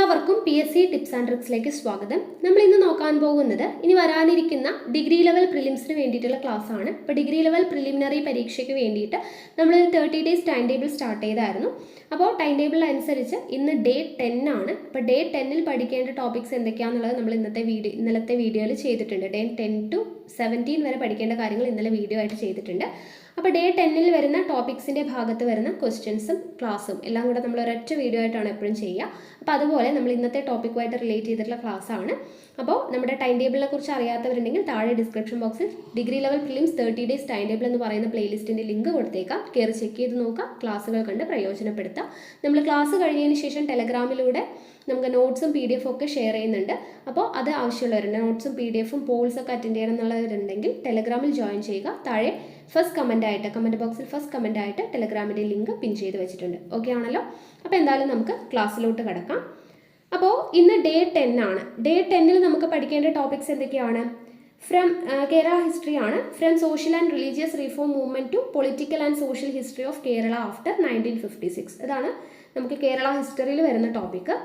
എല്ലാവർക്കും PSC tips and ട്രിക്സിലേക്ക് സ്വാഗതം. നമ്മൾ ഇന്ന് നോക്കാൻ പോകുന്നത് ഇനി വരാനിരിക്കുന്ന ഡിഗ്രി ലെവൽ പ്രിലിംസിന് വേണ്ടിയിട്ടുള്ള ക്ലാസ് ആണ്. അപ്പോൾ ഡിഗ്രി ലെവൽ പ്രിലിമിനറി പരീക്ഷയ്ക്ക് വേണ്ടിയിട്ട് നമ്മൾ 30 ഡേയ്സ് ടൈം ടേബിൾ സ്റ്റാർട്ട് ചെയ്തായിരുന്നു. അപ്പോൾ ടൈം ടേബിൾ അനുസരിച്ച് ഇന്ന് ഡേ 10 ആണ്. അപ്പോൾ ഡേ 10ൽ പഠിക്കേണ്ട ടോപ്പിക്സ് എന്തൊക്കെയാണെന്നുള്ളത് നമ്മൾ ഇന്നലത്തെ വീഡിയോയിൽ ചെയ്തിട്ടുണ്ട്. ഡേ 10 to 17 വരെ പഠിക്കേണ്ട കാര്യങ്ങൾ ഇന്നലെ വീഡിയോ ആയിട്ട് ചെയ്തിട്ടുണ്ട്. അപ്പോൾ ഡേ 10ൽ വരുന്ന ടോപ്പിക്സിൻ്റെ ഭാഗത്ത് വരുന്ന ക്വസ്റ്റ്യൻസും ക്ലാസ്സും എല്ലാം കൂടെ നമ്മൾ ഒരൊറ്റ വീഡിയോ ആയിട്ടാണ് എപ്പോഴും ചെയ്യുക. അപ്പോൾ അതുപോലെ നമ്മൾ ഇന്നത്തെ ടോപ്പിക്കുമായിട്ട് റിലേറ്റ് ചെയ്തിട്ടുള്ള ക്ലാസ് ആണ്. അപ്പോൾ നമ്മുടെ ടൈം ടേബിളിനെ കുറിച്ച് അറിയാത്തവരുണ്ടെങ്കിൽ താഴെ ഡിസ്ക്രിപ്ഷൻ ബോക്സിൽ degree level prelims 30 days time table എന്ന് പറയുന്ന പ്ലേലിസ്റ്റിൻ്റെ ലിങ്ക് കൊടുത്തേക്കാം. കയറി ചെക്ക് ചെയ്ത് നോക്കുക, ക്ലാസ്സുകൾ കണ്ട് പ്രയോജനപ്പെടുത്താം. നമ്മൾ ക്ലാസ് കഴിഞ്ഞതിന് ശേഷം ടെലഗ്രാമിലൂടെ നമുക്ക് നോട്ട്സും PDF ഒക്കെ ഷെയർ ചെയ്യുന്നുണ്ട്. അപ്പോൾ അത് ആവശ്യമുള്ളവരുണ്ട്. നോട്ട്സും PDF-ഉം പോൾസൊക്കെ അറ്റൻഡ് ചെയ്യണം എന്നുള്ളവരുണ്ടെങ്കിൽ ടെലഗ്രാമിൽ ജോയിൻ ചെയ്യുക. താഴെ കമൻറ്റ് ബോക്സിൽ ഫസ്റ്റ് കമൻ്റ് ആയിട്ട് ടെലഗ്രാമിൻ്റെ ലിങ്ക് പിൻ ചെയ്ത് വെച്ചിട്ടുണ്ട്. ഓക്കെ ആണല്ലോ? അപ്പോൾ എന്തായാലും നമുക്ക് ക്ലാസ്സിലോട്ട് കിടക്കാം. അപ്പോൾ ഇന്ന് ഡേ 10 ആണ്. ഡേ 10ൽ നമുക്ക് പഠിക്കേണ്ട ടോപ്പിക്സ് എന്തൊക്കെയാണ്? ഫ്രം കേരള ഹിസ്റ്ററി ആണ്. From social and religious reform movement to political and social history of Kerala after 1956. ഇതാണ് നമുക്ക് കേരള ഹിസ്റ്ററിയിൽ വരുന്ന ടോപ്പിക്ക്.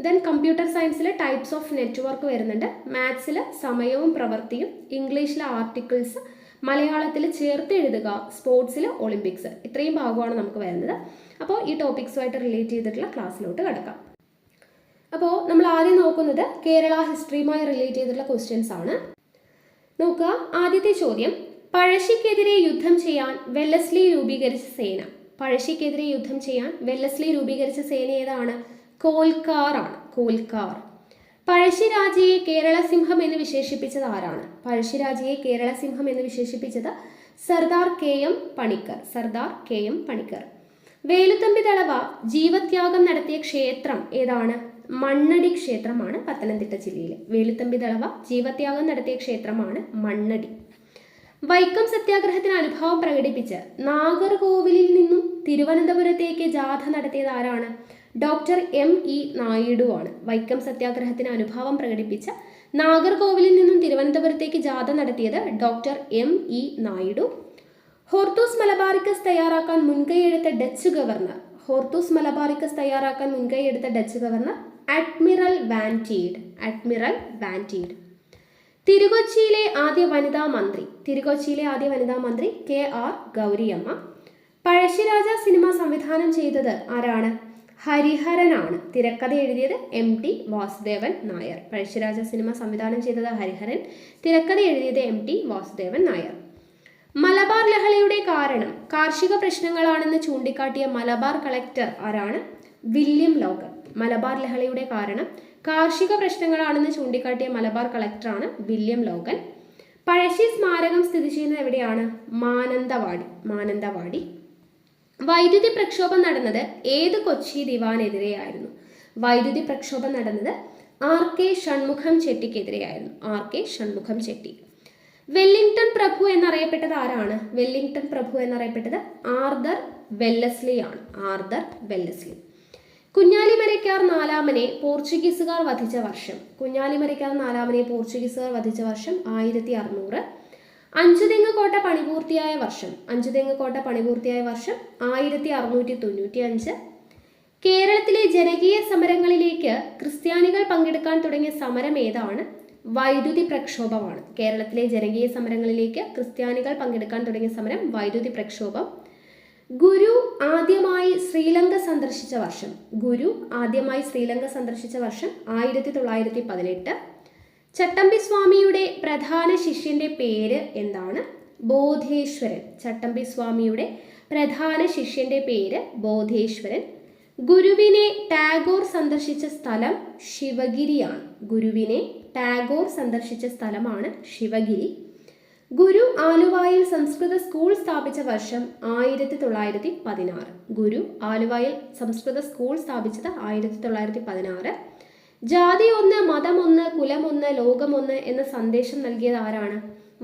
ദെൻ കമ്പ്യൂട്ടർ സയൻസിൽ ടൈപ്സ് ഓഫ് നെറ്റ്വർക്ക് വരുന്നുണ്ട്. മാത്സിൽ സമയവും പ്രവൃത്തിയും, ഇംഗ്ലീഷിൽ ആർട്ടിക്കിൾസ്, മലയാളത്തിൽ ചേർത്ത് എഴുതുക, സ്പോർട്സിൽ ഒളിമ്പിക്സ്, ഇത്രയും ഭാഗമാണ് നമുക്ക് വരുന്നത്. അപ്പോൾ ഈ ടോപ്പിക്സുമായിട്ട് റിലേറ്റ് ചെയ്തിട്ടുള്ള ക്ലാസ്സിലോട്ട് കിടക്കാം. അപ്പോൾ നമ്മൾ ആദ്യം നോക്കുന്നത് കേരള ഹിസ്റ്ററിയുമായി റിലേറ്റ് ചെയ്തിട്ടുള്ള ക്വസ്റ്റ്യൻസ് ആണ്. നോക്കുക, ആദ്യത്തെ ചോദ്യം, പഴശ്ശിക്കെതിരെ യുദ്ധം ചെയ്യാൻ വെല്ലസ്ലി രൂപീകരിച്ച സേന. പഴശ്ശിക്കെതിരെ യുദ്ധം ചെയ്യാൻ വെല്ലസ്ലി രൂപീകരിച്ച സേന ഏതാണ്? കോൽക്കാർ ആണ്. കോൽക്കാർ. പഴശ്ശിരാജയെ കേരള സിംഹം എന്ന് വിശേഷിപ്പിച്ചത് ആരാണ്? പഴശ്ശിരാജയെ കേരള സിംഹം എന്ന് വിശേഷിപ്പിച്ചത് സർദാർ KM പണിക്കർ. സർദാർ KM പണിക്കർ. വേലുത്തമ്പി ദളവ ജീവത്യാഗം നടത്തിയ ക്ഷേത്രം ഏതാണ്? മണ്ണടി ക്ഷേത്രമാണ് പത്തനംതിട്ട ജില്ലയിൽ. വേലുത്തമ്പി ദളവ ജീവത്യാഗം നടത്തിയ ക്ഷേത്രമാണ് മണ്ണടി. വൈക്കം സത്യാഗ്രഹത്തിന് അനുഭാവം പ്രകടിപ്പിച്ച് നാഗർകോവിലിൽ നിന്നും തിരുവനന്തപുരത്തേക്ക് ജാഥ നടത്തിയത് ആരാണ്? ഡോക്ടർ ME നായിഡു ആണ്. വൈക്കം സത്യാഗ്രഹത്തിന് അനുഭാവം പ്രകടിപ്പിച്ച നാഗർകോവിലിൽ നിന്നും തിരുവനന്തപുരത്തേക്ക് ജാഥ നടത്തിയത് doctor ME Naidu. Hortus Malabaricus തയ്യാറാക്കാൻ മുൻകൈയെടുത്ത ഡച്ച് ഗവർണർ. ഹോർത്തൂസ് മലബാറിക്കസ് തയ്യാറാക്കാൻ മുൻകൈയെടുത്ത ഡച്ച് ഗവർണർ അഡ്മിറൽ വാൻറ്റീഡ്. അഡ്മിറൽ വാൻറ്റീഡ്. തിരുകൊച്ചിയിലെ ആദ്യ വനിതാ മന്ത്രി. തിരുകൊച്ചിയിലെ ആദ്യ വനിതാ മന്ത്രി KR ഗൗരിയമ്മ. പഴശ്ശിരാജ സിനിമ സംവിധാനം ചെയ്തത് ആരാണ്? ഹരിഹരനാണ്. തിരക്കഥ എഴുതിയത് MT വാസുദേവൻ നായർ. പഴശ്ശിരാജ സിനിമ സംവിധാനം ചെയ്തത് ഹരിഹരൻ, തിരക്കഥ എഴുതിയത് MT വാസുദേവൻ നായർ. മലബാർ ലഹളയുടെ കാരണം കാർഷിക പ്രശ്നങ്ങളാണെന്ന് ചൂണ്ടിക്കാട്ടിയ മലബാർ കളക്ടർ ആരാണ്? William Logan. മലബാർ ലഹളയുടെ കാരണം കാർഷിക പ്രശ്നങ്ങളാണെന്ന് ചൂണ്ടിക്കാട്ടിയ മലബാർ കളക്ടറാണ് വില്യം ലോഗൻ. പഴശ്ശി സ്മാരകം സ്ഥിതി ചെയ്യുന്നത് എവിടെയാണ്? മാനന്തവാടി. മാനന്തവാടി. വൈദ്യുതി പ്രക്ഷോഭം നടന്നത് ഏത് കൊച്ചി ദിവാനെതിരെയായിരുന്നു? വൈദ്യുതി പ്രക്ഷോഭം നടന്നത് RK Shanmugham ചെട്ടിക്കെതിരെയായിരുന്നു. RK Shanmugham Chetty. Wellington പ്രഭു എന്നറിയപ്പെട്ടത് ആരാണ്? വെല്ലിംഗ്ടൺ പ്രഭു എന്നറിയപ്പെട്ടത് ആർതർ വെല്ലസ്ലി ആണ്. Arthur Wellesley. കുഞ്ഞാലിമരയ്ക്കാർ നാലാമനെ പോർച്ചുഗീസുകാർ വധിച്ച വർഷം. കുഞ്ഞാലിമരയ്ക്കാർ നാലാമനെ പോർച്ചുഗീസുകാർ വധിച്ച വർഷം 1600. അഞ്ചുതെങ്ങ് കോട്ട പണിപൂർത്തിയായ വർഷം. അഞ്ചുതെങ്ങ് കോട്ട പണിപൂർത്തിയായ വർഷം 1695. കേരളത്തിലെ ജനകീയ സമരങ്ങളിലേക്ക് ക്രിസ്ത്യാനികൾ പങ്കെടുക്കാൻ തുടങ്ങിയ സമരം ഏതാണ്? വൈദ്യുതി പ്രക്ഷോഭമാണ്. കേരളത്തിലെ ജനകീയ സമരങ്ങളിലേക്ക് ക്രിസ്ത്യാനികൾ പങ്കെടുക്കാൻ തുടങ്ങിയ സമരം വൈദ്യുതി പ്രക്ഷോഭം. ഗുരു ആദ്യമായി ശ്രീലങ്ക സന്ദർശിച്ച വർഷം. ഗുരു ആദ്യമായി ശ്രീലങ്ക സന്ദർശിച്ച വർഷം 1918. ചട്ടമ്പി സ്വാമിയുടെ പ്രധാന ശിഷ്യന്റെ പേര് എന്താണ്? ബോധേശ്വരൻ. ചട്ടമ്പി സ്വാമിയുടെ പ്രധാന ശിഷ്യന്റെ പേര് ബോധേശ്വരൻ. ഗുരുവിനെ ടാഗോർ സന്ദർശിച്ച സ്ഥലം ശിവഗിരിയാണ്. ഗുരുവിനെ ടാഗോർ സന്ദർശിച്ച സ്ഥലമാണ് ശിവഗിരി. ഗുരു ആലുവായിൽ സംസ്കൃത സ്കൂൾ സ്ഥാപിച്ച വർഷം 1916. ഗുരു ആലുവായിൽ സംസ്കൃത സ്കൂൾ സ്ഥാപിച്ചത് 1916. ജാതി ഒന്ന്, മതമൊന്ന്, കുലമൊന്ന്, ലോകമൊന്ന് എന്ന സന്ദേശം നൽകിയത് ആരാണ്?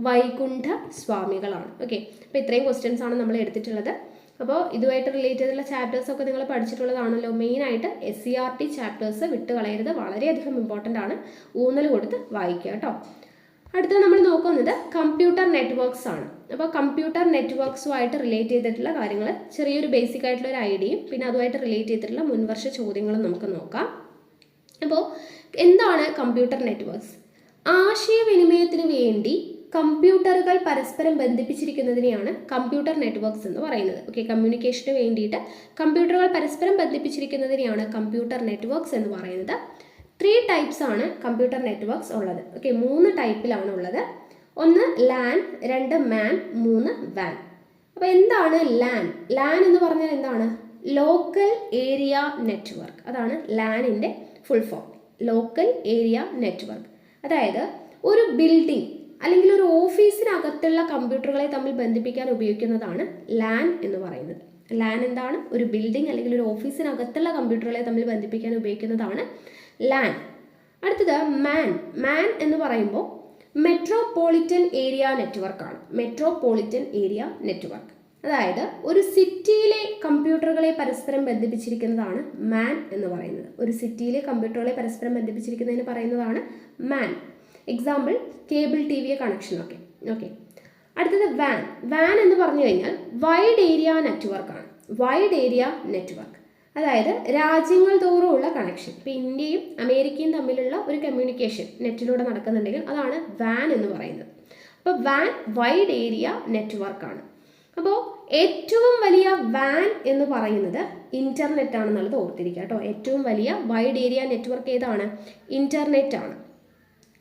വൈകുണ്ഠ സ്വാമികളാണ്. ഓക്കെ, അപ്പോൾ ഇത്രയും ക്വസ്റ്റ്യൻസ് ആണ് നമ്മൾ എടുത്തിട്ടുള്ളത്. അപ്പോൾ ഇതുമായിട്ട് റിലേറ്റ് ചെയ്തിട്ടുള്ള ചാപ്റ്റേഴ്സൊക്കെ നിങ്ങൾ പഠിച്ചിട്ടുള്ളതാണല്ലോ. മെയിനായിട്ട് SCERT ചാപ്റ്റേഴ്സ് വിട്ട് കളയരുത്, വളരെയധികം ഇമ്പോർട്ടൻ്റ് ആണ്. ഊന്നൽ കൊടുത്ത് വായിക്കുക കേട്ടോ. അടുത്തത് നമ്മൾ നോക്കുന്നത് കമ്പ്യൂട്ടർ നെറ്റ്വർക്ക്സ് ആണ്. അപ്പോൾ കമ്പ്യൂട്ടർ നെറ്റ്വർക്ക്സുമായിട്ട് റിലേറ്റ് ചെയ്തിട്ടുള്ള കാര്യങ്ങൾ, ചെറിയൊരു ബേസിക് ആയിട്ടുള്ള ഒരു ഐഡിയയും പിന്നെ അതുമായിട്ട് റിലേറ്റ് ചെയ്തിട്ടുള്ള മുൻവർഷ ചോദ്യങ്ങളും നമുക്ക് നോക്കാം. അപ്പോൾ എന്താണ് കമ്പ്യൂട്ടർ നെറ്റ്വർക്ക്സ്? ആശയവിനിമയത്തിന് വേണ്ടി കമ്പ്യൂട്ടറുകൾ പരസ്പരം ബന്ധിപ്പിച്ചിരിക്കുന്നതിനെയാണ് കമ്പ്യൂട്ടർ നെറ്റ്വർക്ക്സ് എന്ന് പറയുന്നത്. ഓക്കെ, കമ്മ്യൂണിക്കേഷന് വേണ്ടിയിട്ട് കമ്പ്യൂട്ടറുകൾ പരസ്പരം ബന്ധിപ്പിച്ചിരിക്കുന്നതിനെയാണ് കമ്പ്യൂട്ടർ നെറ്റ്വർക്ക്സ് എന്ന് പറയുന്നത്. 3 ടൈപ്സ് ആണ് കമ്പ്യൂട്ടർ നെറ്റ്വർക്ക്സ് ഉള്ളത്. ഓക്കെ, 3 ടൈപ്പിലാണ് ഉള്ളത്. 1 ലാൻ, 2 മാൻ, 3 വാൻ. അപ്പോൾ എന്താണ് ലാൻ? ലാൻ എന്ന് പറഞ്ഞാൽ എന്താണ്? Local area network. അതാണ് ലാനിൻ്റെ full form, local area network. അതായത് ഒരു ബിൽഡിംഗ് അല്ലെങ്കിൽ ഒരു ഓഫീസിനകത്തുള്ള കമ്പ്യൂട്ടറുകളെ തമ്മിൽ ബന്ധിപ്പിക്കാൻ ഉപയോഗിക്കുന്നതാണ് ലാൻ എന്ന് പറയുന്നത്. ലാൻ എന്താണ്? ഒരു ബിൽഡിംഗ് അല്ലെങ്കിൽ ഒരു ഓഫീസിനകത്തുള്ള കമ്പ്യൂട്ടറുകളെ തമ്മിൽ ബന്ധിപ്പിക്കാൻ ഉപയോഗിക്കുന്നതാണ് ലാൻ. അടുത്തത് മാൻ. മാൻ എന്ന് പറയുമ്പോൾ മെട്രോപൊളിറ്റൻ ഏരിയ നെറ്റ്വർക്കാണ്. മെട്രോപൊളിറ്റൻ ഏരിയ നെറ്റ്വർക്ക്, അതായത് ഒരു സിറ്റിയിലെ കമ്പ്യൂട്ടറുകളെ പരസ്പരം ബന്ധിപ്പിച്ചിരിക്കുന്നതാണ് മാൻ എന്ന് പറയുന്നത്. ഒരു സിറ്റിയിലെ കമ്പ്യൂട്ടറുകളെ പരസ്പരം ബന്ധിപ്പിച്ചിരിക്കുന്നതിന് പറയുന്നതാണ് MAN. Example cable T V കണക്ഷനൊക്കെ. ഓക്കെ, അടുത്തത് വാൻ. വാൻ എന്ന് പറഞ്ഞു കഴിഞ്ഞാൽ വൈഡ് ഏരിയ നെറ്റ്വർക്കാണ്. വൈഡ് ഏരിയ നെറ്റ്വർക്ക്, അതായത് രാജ്യങ്ങൾ തോറുമുള്ള കണക്ഷൻ. ഇപ്പോൾ ഇന്ത്യയും അമേരിക്കയും തമ്മിലുള്ള ഒരു കമ്മ്യൂണിക്കേഷൻ നെറ്റിലൂടെ നടക്കുന്നുണ്ടെങ്കിൽ അതാണ് വാൻ എന്ന് പറയുന്നത്. അപ്പോൾ വാൻ വൈഡ് ഏരിയ നെറ്റ്വർക്കാണ്. അപ്പോൾ ഏറ്റവും വലിയ വാൻ എന്ന് പറയുന്നത് ഇൻ്റർനെറ്റ് ആണെന്നുള്ളത് ഓർത്തിരിക്കുക കേട്ടോ. ഏറ്റവും വലിയ വൈഡ് ഏരിയ നെറ്റ്വർക്ക് ഏതാണ്? ഇൻ്റർനെറ്റ് ആണ്.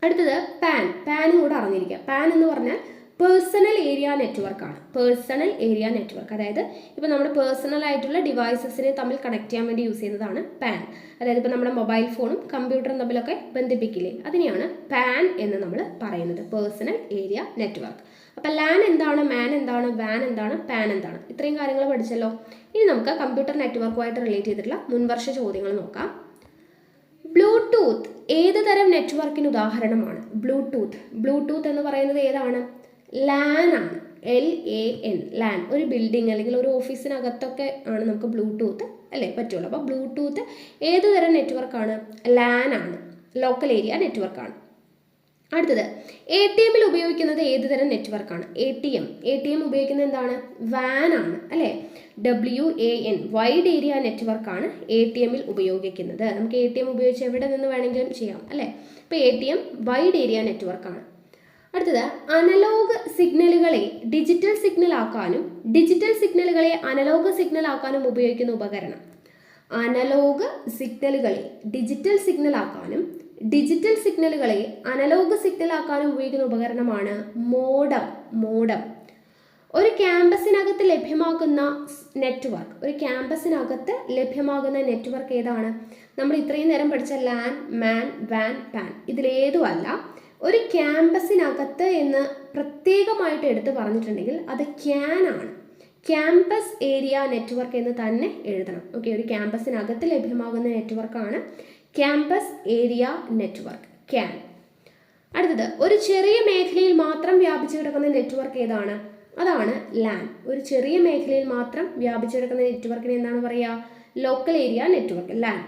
അടുത്തത് പാൻ. പാനും കൂടെ അറിഞ്ഞിരിക്കുക. പാൻ എന്ന് പറഞ്ഞാൽ പേഴ്സണൽ ഏരിയ നെറ്റ്വർക്കാണ്. പേഴ്സണൽ ഏരിയ നെറ്റ്വർക്ക്, അതായത് ഇപ്പോൾ നമ്മുടെ പേഴ്സണൽ ആയിട്ടുള്ള ഡിവൈസസിനെ തമ്മിൽ കണക്ട് ചെയ്യാൻ വേണ്ടി യൂസ് ചെയ്യുന്നതാണ് പാൻ. അതായത് ഇപ്പോൾ നമ്മുടെ മൊബൈൽ ഫോണും കമ്പ്യൂട്ടറും തമ്മിലൊക്കെ ബന്ധിപ്പിക്കില്ലേ, അതിനെയാണ് പാൻ എന്ന് നമ്മൾ പറയുന്നത്, പേഴ്സണൽ ഏരിയ നെറ്റ്വർക്ക്. അപ്പോൾ ലാൻ എന്താണ്, മാൻ എന്താണ്, വാൻ എന്താണ്, പാൻ എന്താണ്, ഇത്രയും കാര്യങ്ങൾ പഠിച്ചല്ലോ. ഇനി നമുക്ക് കമ്പ്യൂട്ടർ നെറ്റ്വർക്കുമായിട്ട് റിലേറ്റ് ചെയ്തിട്ടുള്ള മുൻവർഷ ചോദ്യങ്ങൾ നോക്കാം. ബ്ലൂടൂത്ത് ഏത് തരം നെറ്റ്വർക്കിന് ഉദാഹരണമാണ്? ബ്ലൂടൂത്ത്. ബ്ലൂടൂത്ത് എന്ന് പറയുന്നത് ഏതാണ്? ലാൻ ആണ്. LAN, LAN. ഒരു ബിൽഡിംഗ് അല്ലെങ്കിൽ ഒരു ഓഫീസിനകത്തൊക്കെ ആണ് നമുക്ക് ബ്ലൂടൂത്ത് അല്ലേ പറ്റുള്ളൂ. അപ്പോൾ ബ്ലൂടൂത്ത് ഏത് തരം നെറ്റ്വർക്കാണ്? ലാൻ ആണ്, ലോക്കൽ ഏരിയ നെറ്റ്വർക്കാണ്. അടുത്തത് ATMൽ ഉപയോഗിക്കുന്നത് ഏത് തരം നെറ്റ്വർക്കാണ്? ATM ഉപയോഗിക്കുന്നത് എന്താണ്? വാൻ ആണ് അല്ലേ. WAN, വൈഡ് ഏരിയ നെറ്റ്വർക്കാണ് ATMൽ ഉപയോഗിക്കുന്നത്. നമുക്ക് ATM ഉപയോഗിച്ച് എവിടെ നിന്ന് വേണമെങ്കിലും ചെയ്യാം അല്ലേ. ഇപ്പോൾ ATM വൈഡ് ഏരിയ നെറ്റ്വർക്കാണ്. അടുത്തത് അനലോഗ് സിഗ്നലുകളെ ഡിജിറ്റൽ സിഗ്നൽ ആക്കാനും ഡിജിറ്റൽ സിഗ്നലുകളെ അനലോഗ് സിഗ്നൽ ആക്കാനും ഉപയോഗിക്കുന്ന ഉപകരണം. അനലോഗ് സിഗ്നലുകളെ ഡിജിറ്റൽ സിഗ്നൽ ആക്കാനും ഡിജിറ്റൽ സിഗ്നലുകളെ അനലോഗ് സിഗ്നൽ ആക്കാനും ഉപയോഗിക്കുന്ന ഉപകരണമാണ് മോഡം. ഒരു ക്യാമ്പസിനകത്ത് ലഭ്യമാകുന്ന നെറ്റ്വർക്ക്, ഏതാണ്? നമ്മൾ ഇത്രയും നേരം പഠിച്ച ലാൻ, മാൻ, വാൻ, പാൻ, ഇതിലേതുമല്ല. ഒരു ക്യാമ്പസിനകത്ത് എന്ന് പ്രത്യേകമായിട്ട് എടുത്ത് പറഞ്ഞിട്ടുണ്ടെങ്കിൽ അത് ക്യാൻ ആണ്. ക്യാമ്പസ് ഏരിയ നെറ്റ്വർക്ക് എന്ന് തന്നെ എഴുതണം. ഓക്കെ, ഒരു ക്യാമ്പസിനകത്ത് ലഭ്യമാകുന്ന നെറ്റ്വർക്കാണ് ക്യാമ്പസ് ഏരിയ നെറ്റ്വർക്ക്, ക്യാൻ. അടുത്തത് ഒരു ചെറിയ മേഖലയിൽ മാത്രം വ്യാപിച്ചു കിടക്കുന്ന നെറ്റ്വർക്ക് ഏതാണ്? അതാണ് ലാൻ. ഒരു ചെറിയ മേഖലയിൽ മാത്രം വ്യാപിച്ചു കിടക്കുന്ന നെറ്റ്വർക്കിന് എന്താണ് പറയുക? Local area network, LAN.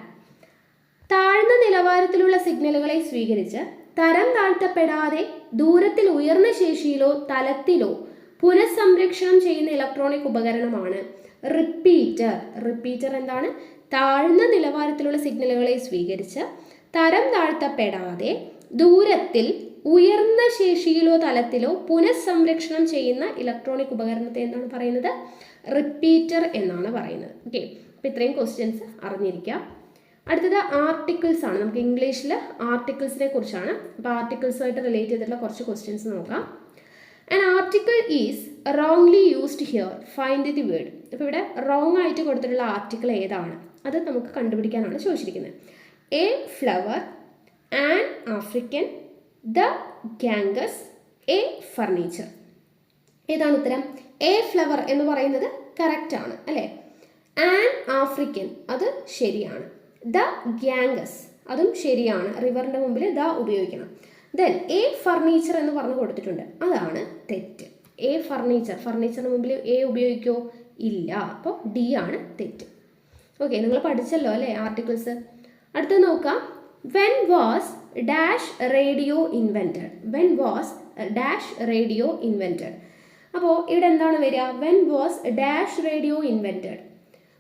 താഴ്ന്ന നിലവാരത്തിലുള്ള സിഗ്നലുകളെ സ്വീകരിച്ച് തരം താഴ്ത്തപ്പെടാതെ ദൂരത്തിൽ ഉയർന്ന ശേഷിയിലോ തലത്തിലോ പുനഃസംരക്ഷണം ചെയ്യുന്ന ഇലക്ട്രോണിക് ഉപകരണമാണ് റിപ്പീറ്റർ. എന്താണ്? താഴ്ന്ന നിലവാരത്തിലുള്ള സിഗ്നലുകളെ സ്വീകരിച്ച് തരം താഴ്ത്തപ്പെടാതെ ദൂരത്തിൽ ഉയർന്ന ശേഷിയിലോ തലത്തിലോ പുനഃസംരക്ഷണം ചെയ്യുന്ന ഇലക്ട്രോണിക് ഉപകരണത്തെ എന്താണ് പറയുന്നത്? റിപ്പീറ്റർ എന്നാണ് പറയുന്നത്. ഓക്കെ, അപ്പോൾ ഇത്രയും ക്വസ്റ്റ്യൻസ് അറിഞ്ഞിരിക്കാം. അടുത്തത് ആർട്ടിക്കിൾസ് ആണ്. നമുക്ക് ഇംഗ്ലീഷിൽ ആർട്ടിക്കിൾസിനെ കുറിച്ചാണ്. അപ്പോൾ ആർട്ടിക്കിൾസുമായിട്ട് റിലേറ്റ് ചെയ്തിട്ടുള്ള കുറച്ച് ക്വസ്റ്റ്യൻസ് നോക്കാം. An article is wrongly used here, find the word. അപ്പോൾ ഇവിടെ റോങ് ആയിട്ട് കൊടുത്തിട്ടുള്ള ആർട്ടിക്കിൾ ഏതാണ്? അത് നമുക്ക് കണ്ടുപിടിക്കാനാണ് ചോദിച്ചിരിക്കുന്നത്. A flower, an African, the Ganges, a furniture. ഏതാണ് ഉത്തരം? എ ഫ്ലവർ എന്ന് പറയുന്നത് കറക്റ്റ് ആണ് അല്ലേ. ആൻ ആഫ്രിക്കൻ അത് ശരിയാണ്. ദ ഗാംഗസ് അതും ശരിയാണ്. റിവറിൻ്റെ മുമ്പിൽ ദ ഉപയോഗിക്കണം. ദെൻ എ ഫർണിച്ചർ എന്ന് പറഞ്ഞു കൊടുത്തിട്ടുണ്ട്, അതാണ് തെറ്റ്. എ ഫർണിച്ചറിന് മുമ്പിൽ എ ഉപയോഗിക്കുമോ? ഇല്ല. അപ്പോൾ ഡി ആണ് തെറ്റ്. ഓക്കെ, നിങ്ങൾ പഠിച്ചല്ലോ അല്ലേ ആർട്ടിക്കിൾസ്. അടുത്തത് നോക്കാം. When was dash radio invented. അപ്പോൾ ഇവിടെ എന്താണ് വരിക? When was dash radio invented.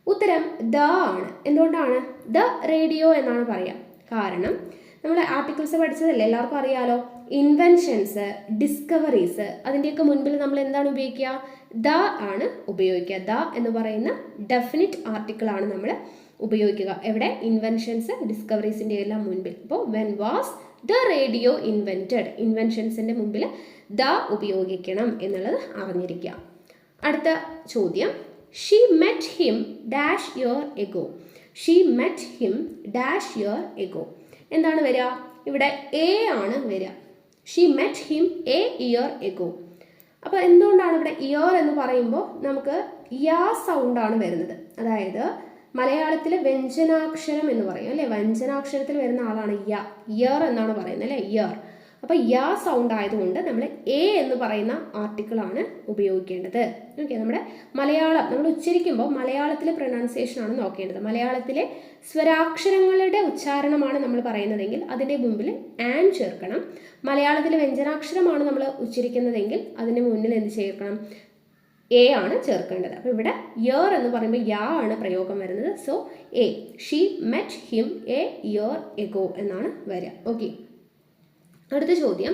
ഉത്തരം ദ ആണ്. എന്തുകൊണ്ടാണ്? ദ റേഡിയോ എന്നാണ് പറയുക. കാരണം നമ്മൾ ആർട്ടിക്കിൾസ് പഠിച്ചതല്ലേ, എല്ലാവർക്കും അറിയാലോ. ഇൻവെൻഷൻസ്, ഡിസ്കവറീസ്, അതിൻ്റെയൊക്കെ മുൻപിൽ നമ്മൾ എന്താണ് ഉപയോഗിക്കുക? ദ ആണ് ഉപയോഗിക്കുക. ദ എന്ന് പറയുന്ന ഡെഫിനിറ്റ് ആർട്ടിക്കിളാണ് നമ്മൾ ഉപയോഗിക്കുക. എവിടെ? ഇൻവെൻഷൻസ്, ഡിസ്കവറീസിൻ്റെ എല്ലാം മുൻപിൽ. അപ്പോൾ when was the radio invented, ഇൻവെൻഷൻസിൻ്റെ മുമ്പിൽ ദ ഉപയോഗിക്കണം എന്നുള്ളത് അറിഞ്ഞിരിക്കുക. അടുത്ത ചോദ്യം, she met him dash year ago. She met him dash year ago. എന്താണ് വരിക? ഇവിടെ എ ആണ് വരിക. She met him a year ago. അപ്പോൾ എന്തുകൊണ്ടാണ് ഇവിടെ ഇയർ എന്ന് പറയുമ്പോൾ നമുക്ക് യാ സൗണ്ടാണ് വരുന്നത്. അതായത് മലയാളത്തിൽ വ്യഞ്ജനാക്ഷരം എന്ന് പറയും അല്ലേ, വ്യഞ്ജനാക്ഷരത്തിൽ വരുന്ന ആളാണ് യ, ഇയർ എന്നാണ് പറയുന്നത് അല്ലേ, ഇയർ. അപ്പോൾ യാ സൗണ്ട് ആയതുകൊണ്ട് നമ്മൾ എ എന്ന് പറയുന്ന ആർട്ടിക്കിളാണ് ഉപയോഗിക്കേണ്ടത്. ഓക്കെ, നമ്മുടെ മലയാളം നമ്മൾ ഉച്ചരിക്കുമ്പോൾ മലയാളത്തിലെ പ്രൊനൗൺസിയേഷനാണ് നോക്കേണ്ടത്. മലയാളത്തിലെ സ്വരാക്ഷരങ്ങളുടെ ഉച്ചാരണമാണ് നമ്മൾ പറയുന്നതെങ്കിൽ അതിൻ്റെ മുമ്പിൽ ആൻ ചേർക്കണം. മലയാളത്തിലെ വ്യഞ്ജനാക്ഷരമാണ് നമ്മൾ ഉച്ചരിക്കുന്നതെങ്കിൽ അതിൻ്റെ മുന്നിൽ എന്ത് ചേർക്കണം? എ ആണ് ചേർക്കേണ്ടത്. അപ്പോൾ ഇവിടെ ഇയർ എന്ന് പറയുമ്പോൾ യാ ആണ് പ്രയോഗം വരുന്നത്. So A. She met him a year ago എന്നാണ് വരിക. ഓക്കെ, അടുത്ത ചോദ്യം,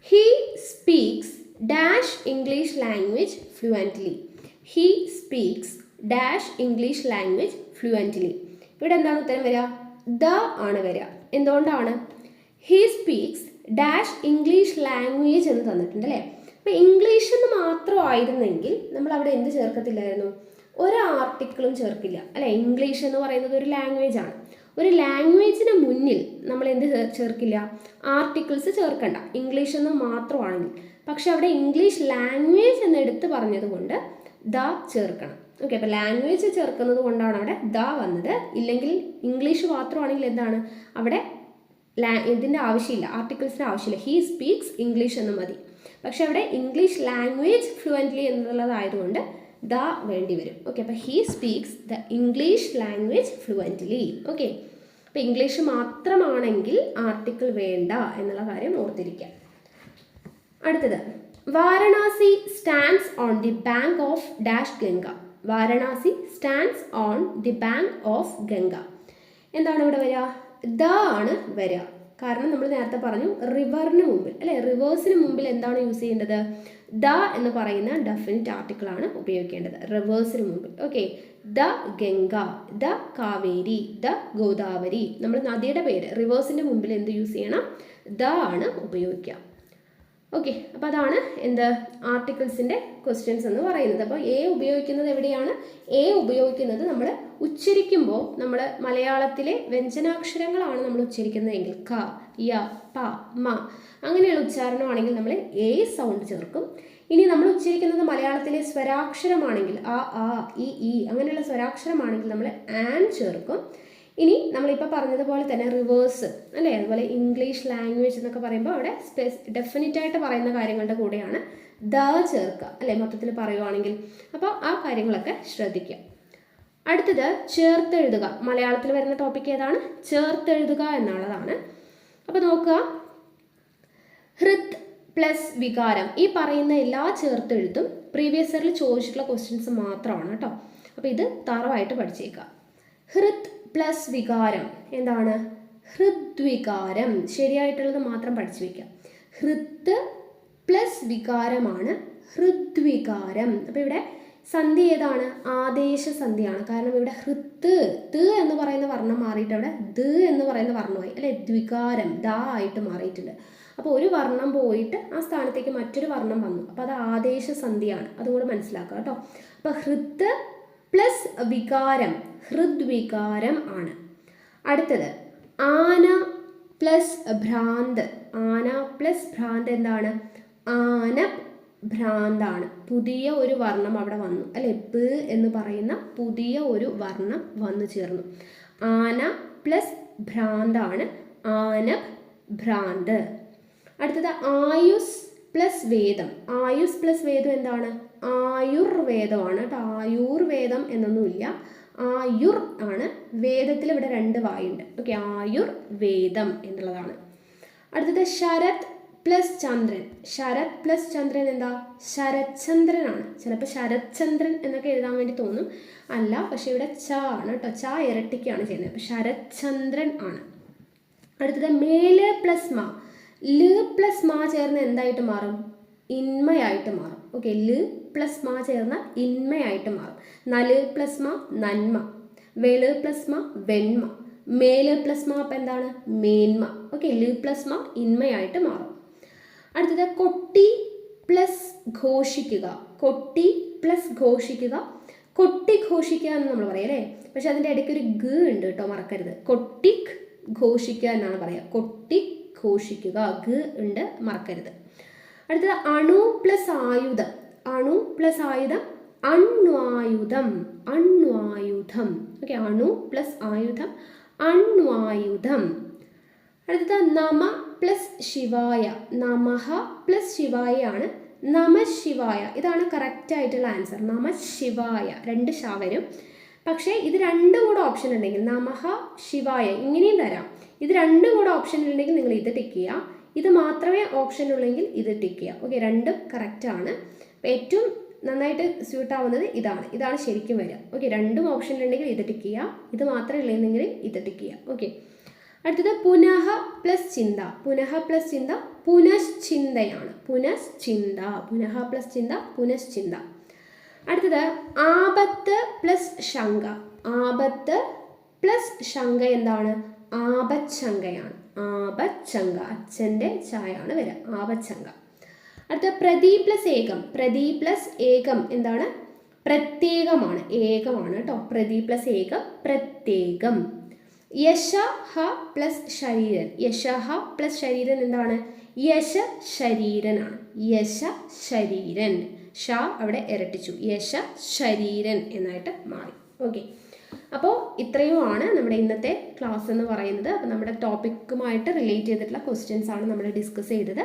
he speaks dash English language fluently. He speaks dash English language fluently. ഇവിടെ എന്താണ് ഉത്തരം വരിക? ദ ആണ് വരിക. എന്തുകൊണ്ടാണ്? He speaks dash English language എന്ന് തന്നിട്ടുണ്ട് അല്ലേ. അപ്പോൾ ഇംഗ്ലീഷ് എന്ന് മാത്രമായിരുന്നെങ്കിൽ നമ്മൾ അവിടെ എന്ത് ചേർക്കത്തില്ലായിരുന്നു? ഒരു ആർട്ടിക്കിളും ചേർക്കില്ല അല്ലേ. ഇംഗ്ലീഷ് എന്ന് പറയുന്നത് ഒരു ലാംഗ്വേജ് ആണ്. ഒരു ലാംഗ്വേജിന് മുന്നിൽ നമ്മൾ എന്ത് ചേർക്കില്ല? ആർട്ടിക്കിൾസ് ചേർക്കണ്ട, ഇംഗ്ലീഷ് എന്ന് മാത്രമാണെങ്കിൽ. പക്ഷെ അവിടെ ഇംഗ്ലീഷ് ലാംഗ്വേജ് എന്ന് എടുത്ത് പറഞ്ഞത് കൊണ്ട് ദ ചേർക്കണം. ഓക്കെ, അപ്പോൾ ലാംഗ്വേജ് ചേർക്കുന്നത് കൊണ്ടാണ് അവിടെ ദ വന്നത്. ഇല്ലെങ്കിൽ ഇംഗ്ലീഷ് മാത്രമാണെങ്കിൽ എന്താണ് അവിടെ ഇതിൻ്റെ ആവശ്യമില്ല, ആർട്ടിക്കിൾസിൻ്റെ ആവശ്യമില്ല. ഹീ സ്പീക്സ് ഇംഗ്ലീഷ് എന്ന് മതി. പക്ഷെ അവിടെ ഇംഗ്ലീഷ് ലാംഗ്വേജ് ഫ്ലുവൻ്റ്ലി എന്നുള്ളതായതുകൊണ്ട് ദ വേണ്ടി വരും. ഓക്കെ, അപ്പോൾ he speaks the English language fluently. Okay, അപ്പോൾ ഇംഗ്ലീഷ് മാത്രമാണെങ്കിൽ ആർട്ടിക്കിൾ വേണ്ട എന്നുള്ള കാര്യം ഓർത്തിരിക്കുക. അടുത്തത്, Varanasi stands on the bank of dash Ganga. Varanasi stands on the bank of Ganga. എന്താണ് ഇവിടെ വരിക? ദ ആണ് വരിക. കാരണം നമ്മൾ നേരത്തെ പറഞ്ഞു റിവറിന് മുമ്പിൽ അല്ലെ, റിവേഴ്സിന് മുമ്പിൽ എന്താണ് യൂസ് ചെയ്യേണ്ടത്? ദ എന്ന് പറയുന്ന ഡെഫിനിറ്റ് ആർട്ടിക്കിളാണ് ഉപയോഗിക്കേണ്ടത് റിവേഴ്സിന് മുമ്പിൽ. Okay, the Ganga, the Kaveri, the Godavari. നമ്മൾ നദിയുടെ പേര് റിവേഴ്സിൻ്റെ മുമ്പിൽ എന്ത് യൂസ് ചെയ്യണം? ദ ആണ് ഉപയോഗിക്കുക. ഓക്കെ, അപ്പോൾ അതാണ് എന്ത് ആർട്ടിക്കിൾസിൻ്റെ ക്വസ്റ്റ്യൻസ് എന്ന് പറയുന്നത്. അപ്പോൾ എ ഉപയോഗിക്കുന്നത് എവിടെയാണ്? എ ഉപയോഗിക്കുന്നത് നമ്മൾ ഉച്ചരിക്കുമ്പോൾ നമ്മൾ മലയാളത്തിലെ വ്യഞ്ജനാക്ഷരങ്ങളാണ് നമ്മൾ ഉച്ചരിക്കുന്നതെങ്കിൽ ക, യ, പ, മ അങ്ങനെയുള്ള ഉച്ചാരണമാണെങ്കിൽ നമ്മൾ എ സൗണ്ട് ചേർക്കും. ഇനി നമ്മൾ ഉച്ചരിക്കുന്നത് മലയാളത്തിലെ സ്വരാക്ഷരമാണെങ്കിൽ അ, ആ, ഇ അങ്ങനെയുള്ള സ്വരാക്ഷരമാണെങ്കിൽ നമ്മൾ ആൻ ചേർക്കും. ഇനി നമ്മളിപ്പോൾ പറഞ്ഞതുപോലെ തന്നെ റിവേഴ്സ് അല്ലേ, അതുപോലെ ഇംഗ്ലീഷ് ലാംഗ്വേജ് എന്നൊക്കെ പറയുമ്പോൾ അവിടെ ഡെഫിനറ്റായിട്ട് പറയുന്ന കാര്യങ്ങളുടെ കൂടെയാണ് ദ ചേർക്കുക അല്ലേ, മൊത്തത്തിൽ പറയുവാണെങ്കിൽ. അപ്പോൾ ആ കാര്യങ്ങളൊക്കെ ശ്രദ്ധിക്കുക. അടുത്തത് ചേർത്തെഴുതുക. മലയാളത്തിൽ വരുന്ന ടോപ്പിക് ഏതാണ്? ചേർത്തെഴുതുക എന്നുള്ളതാണ്. അപ്പോൾ നോക്കുക, ഹൃത് പ്ലസ് വികാരം, ഈ പറയുന്ന എല്ലാ ചേർത്തെഴുത്തും പ്രീവിയസ് ഇയറിൽ ചോദിച്ചിട്ടുള്ള ക്വസ്റ്റ്യൻസ് മാത്രമാണ് കേട്ടോ. അപ്പോൾ ഇത് തറവായിട്ട് പഠിച്ചേക്കുക. ഹൃത് പ്ലസ് വികാരം എന്താണ്? ഹൃദ്വികാരം. ശരിയായിട്ടുള്ളത് മാത്രം പഠിച്ചു വയ്ക്കുക. ഹൃത് പ്ലസ് വികാരമാണ് ഹൃദ്വികാരം. അപ്പോൾ ഇവിടെ സന്ധി ഏതാണ്? ആദേശ സന്ധിയാണ്. കാരണം ഇവിടെ ഹൃത്ത് ത് എന്ന് പറയുന്ന വർണ്ണം മാറിയിട്ട് അവിടെ ദ് എന്ന് പറയുന്ന വർണ്ണമായി അല്ലെ, ദ്വികാരം ദ ആയിട്ട് മാറിയിട്ടുണ്ട്. അപ്പോൾ ഒരു വർണ്ണം പോയിട്ട് ആ സ്ഥാനത്തേക്ക് മറ്റൊരു വർണ്ണം വന്നു. അപ്പോൾ അത് ആദേശ സന്ധിയാണ്, അതുകൂടെ മനസ്സിലാക്കുക കേട്ടോ. അപ്പോൾ ഹൃത്ത് പ്ലസ് വികാരം ഹൃദ്വികാരം ആണ്. അടുത്തത് ആന പ്ലസ് ഭ്രാന്ത്. ആന പ്ലസ് ഭ്രാന്ത് എന്താണ്? ആന ഭ്രാന്താണ്. പുതിയ ഒരു വർണ്ണം അവിടെ വന്നു അല്ലെ, ബ് എന്ന് പറയുന്ന പുതിയ ഒരു വർണ്ണം വന്നു ചേർന്നു. ആന പ്ലസ് ഭ്രാന്താണ് ആന ഭ്രാന്ത്. അടുത്തത് ആയുസ് പ്ലസ് വേദം. ആയുസ് പ്ലസ് വേദം എന്താണ്? ആയുർവേദമാണ് കേട്ടോ. ആയുർവേദം എന്നൊന്നുമില്ല, ആയുർ ആണ്. വേദത്തിൽ ഇവിടെ 2 വായുണ്ട്. ഓക്കെ, ആയുർവേദം എന്നുള്ളതാണ്. അടുത്തത് ശരത് പ്ലസ് ചന്ദ്രൻ. ശരത് പ്ലസ് ചന്ദ്രൻ എന്താ? ശരത്ചന്ദ്രനാണ്. ചിലപ്പോൾ ശരത്ചന്ദ്രൻ എന്നൊക്കെ എഴുതാൻ വേണ്ടി തോന്നും, അല്ല, പക്ഷെ ഇവിടെ ച ആണ് കേട്ടോ. ച ഇരട്ടിക്കാണ് ചെയ്യുന്നത്. അപ്പോൾ ശരത്ചന്ദ്രൻ ആണ്. അടുത്തത് മേല് പ്ലസ് മ. ല് പ്ലസ് മ ചേർന്ന് എന്തായിട്ട് മാറും? ഇന്മയായിട്ട് മാറും. ഓക്കെ, ല് പ്ലസ് മ ചേർന്ന ഇന്മയായിട്ട് മാറും. നല് പ്ലസ് മ നന്മ, വെള് പ്ലസ് മ വെണ്മ, മേല് പ്ലസ് മ അപ്പം എന്താണ്? മേന്മ. ഓക്കെ, ല് പ്ലസ് മ ഇന്മയായിട്ട് മാറും. അടുത്തത് കൊട്ടി പ്ലസ് ഘോഷിക്കുക. കൊട്ടി പ്ലസ് ഘോഷിക്കുക. കൊട്ടി ഘോഷിക്കുക എന്ന് നമ്മൾ പറയാം അല്ലേ? പക്ഷെ അതിൻ്റെ ഇടയ്ക്ക് ഒരു ഗ ഉണ്ട് കേട്ടോ, മറക്കരുത്. കൊട്ടിക് ഘോഷിക്കുക എന്നാണ് പറയുക. കൊട്ടി ഘോഷിക്കുക, ഗ ഉണ്ട്, മറക്കരുത്. അടുത്തത് അണു പ്ലസ് ആയുധം. അണു പ്ലസ് ആയുധം അണ്വായുധം. അണ്വായുധം. ഓക്കെ, അണു പ്ലസ് ആയുധം അണ്വായുധം. അടുത്തത് നമ പ്ലസ് ശിവായ. നമഃ പ്ലസ് ശിവായ ആണ്. നമ ശിവായ, ഇതാണ് കറക്റ്റ് ആയിട്ടുള്ള ആൻസർ. നമ ശിവായ, 2 ഷ വരും. പക്ഷേ ഇത് രണ്ടും കൂടെ ഓപ്ഷൻ ഉണ്ടെങ്കിൽ, നമഃ ശിവായ ഇങ്ങനെയും തരാം. ഇത് രണ്ടും കൂടെ ഓപ്ഷൻ ഉണ്ടെങ്കിൽ നിങ്ങൾ ഇത് ടിക്ക് ചെയ്യുക. ഇത് മാത്രമേ ഓപ്ഷൻ ഉള്ളെങ്കിൽ ഇത് ടിക്ക് ചെയ്യുക. ഓക്കെ, രണ്ടും കറക്റ്റ് ആണ്. അപ്പോൾ ഏറ്റവും നന്നായിട്ട് സ്യൂട്ട് ആവുന്നത് ഇതാണ് ശരിക്കും വരിക. ഓക്കെ, രണ്ടും ഓപ്ഷൻ ഉണ്ടെങ്കിൽ ഇത് ടിക്ക് ചെയ്യുക. ഇത് മാത്രമേ ഉള്ളെങ്കിൽ ഇത് ടിക്ക് ചെയ്യുക. ഓക്കെ, അടുത്തത് പുനഃ പ്ലസ് ചിന്ത. പുനഃ പ്ലസ് ചിന്ത പുനശ്ചിന്തയാണ്. പുനശ്ചിന്ത. പുനഃ പ്ലസ് ചിന്ത പുനശ്ചിന്ത. അടുത്തത് ആപത്ത് പ്ലസ് ശങ്ക. ആപത്ത് പ്ലസ് ശങ്ക എന്താണ്? ആപച്ചങ്കയാണ്. ആപച്ചങ്ക, അച്ഛൻ്റെ ചായാണ് വരിക. ആപച്ചങ്ക. അടുത്ത പ്രതി പ്ലസ് ഏകം. പ്രതി പ്ലസ് ഏകം എന്താണ്? പ്രത്യേകമാണ്, ഏകമാണ് കേട്ടോ. പ്രതി പ്ലസ് ഏകം പ്രത്യേകം. യശഃ പ്ലസ് ശരീരൻ. യശഃ പ്ലസ് ശരീരൻ എന്താണ്? യശ ശരീരനാണ്. യശ ശരീരൻ. ഷ അവിടെ ഇരട്ടിച്ചു, യശ ശരീരൻ എന്നായിട്ട് മാറി. ഓക്കെ, അപ്പോൾ ഇത്രയുമാണ് നമ്മുടെ ഇന്നത്തെ ക്ലാസ് എന്ന് പറയുന്നത്. അപ്പോൾ നമ്മുടെ ടോപ്പിക്കുമായിട്ട് റിലേറ്റ് ചെയ്തിട്ടുള്ള ക്വസ്റ്റ്യൻസ് ആണ് നമ്മൾ ഡിസ്കസ് ചെയ്തത്.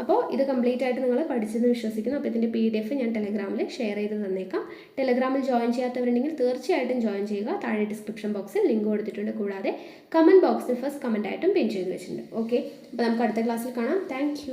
അപ്പോൾ ഇത് കംപ്ലീറ്റ് ആയിട്ട് നിങ്ങൾ പഠിച്ചെന്ന് വിശ്വസിക്കുന്നു. അപ്പോൾ ഇതിൻ്റെ PDF ഞാൻ ടെലഗ്രാമിൽ ഷെയർ ചെയ്ത് തന്നേക്കാം. ടെലഗ്രാമിൽ ജോയിൻ ചെയ്യാത്തവരുണ്ടെങ്കിൽ തീർച്ചയായിട്ടും ജോയിൻ ചെയ്യുക. താഴെ ഡിസ്ക്രിപ്ഷൻ ബോക്സിൽ ലിങ്ക് കൊടുത്തിട്ടുണ്ട്. കൂടാതെ കമൻറ്റ് ബോക്സിൽ ഫസ്റ്റ് കമൻ്റ് ആയിട്ടും പിൻ ചെയ്ത് വെച്ചിട്ടുണ്ട്. ഓക്കെ, അപ്പോൾ നമുക്ക് അടുത്ത ക്ലാസ്സിൽ കാണാം. താങ്ക്